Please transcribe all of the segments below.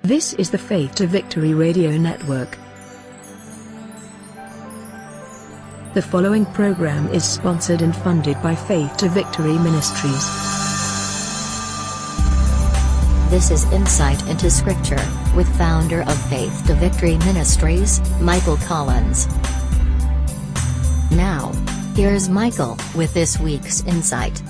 This is the Faith to Victory Radio Network. The following program is sponsored and funded by Faith to Victory Ministries. This is Insight into Scripture, with founder of Faith to Victory Ministries, Michael Collins. Now, here's Michael with this week's Insight.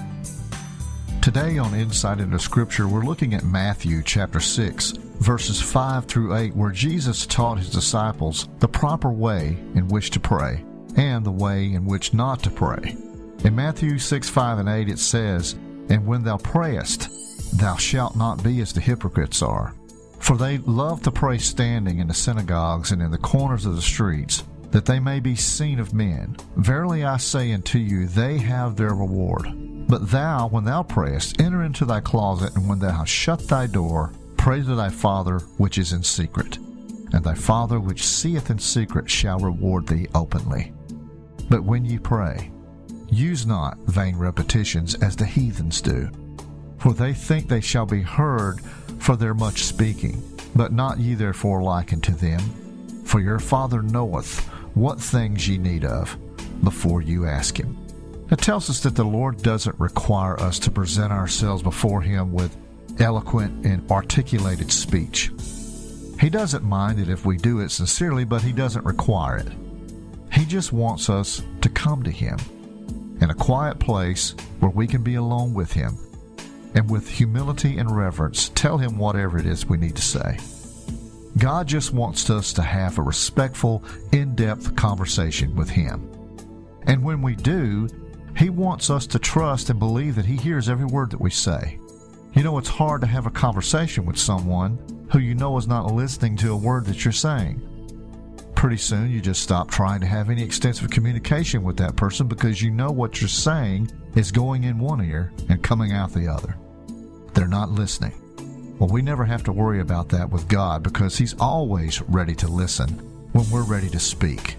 Today on Insight into Scripture, we're looking at Matthew chapter 6, verses 5 through 8, where Jesus taught his disciples the proper way in which to pray and the way in which not to pray. In Matthew 6, 5, and 8 it says, "And when thou prayest, thou shalt not be as the hypocrites are. For they love to pray standing in the synagogues and in the corners of the streets, that they may be seen of men. Verily I say unto you, they have their reward. But thou, when thou prayest, enter into thy closet, and when thou hast shut thy door, pray to thy Father which is in secret. And thy Father which seeth in secret shall reward thee openly. But when ye pray, use not vain repetitions as the heathens do. For they think they shall be heard for their much speaking. But not ye therefore like unto them. For your Father knoweth what things ye need of, before you ask him." It tells us that the Lord doesn't require us to present ourselves before him with eloquent and articulated speech. He doesn't mind it if we do it sincerely, but he doesn't require it. He just wants us to come to him in a quiet place where we can be alone with him, and with humility and reverence tell him whatever it is we need to say. God just wants us to have a respectful, in-depth conversation with him. And when we do, he wants us to trust and believe that he hears every word that we say. You know, it's hard to have a conversation with someone who you know is not listening to a word that you're saying. Pretty soon you just stop trying to have any extensive communication with that person because you know what you're saying is going in one ear and coming out the other. They're not listening. Well, we never have to worry about that with God because he's always ready to listen when we're ready to speak.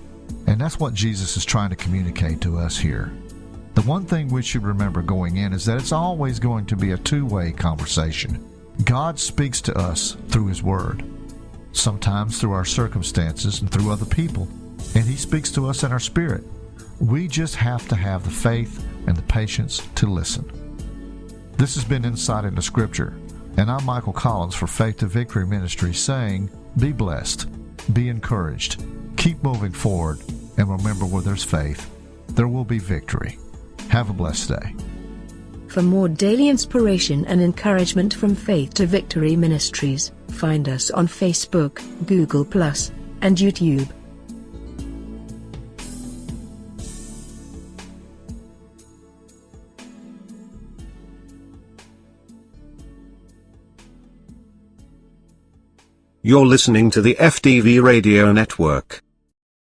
And that's what Jesus is trying to communicate to us here. The one thing we should remember going in is that it's always going to be a two-way conversation. God speaks to us through his word, sometimes through our circumstances and through other people, and he speaks to us in our spirit. We just have to have the faith and the patience to listen. This has been Insight into Scripture, and I'm Michael Collins for Faith to Victory Ministry saying, be blessed, be encouraged, keep moving forward, and remember where there's faith, there will be victory. Have a blessed day. For more daily inspiration and encouragement from Faith to Victory Ministries, find us on Facebook, Google+, and YouTube. You're listening to the FTV Radio Network.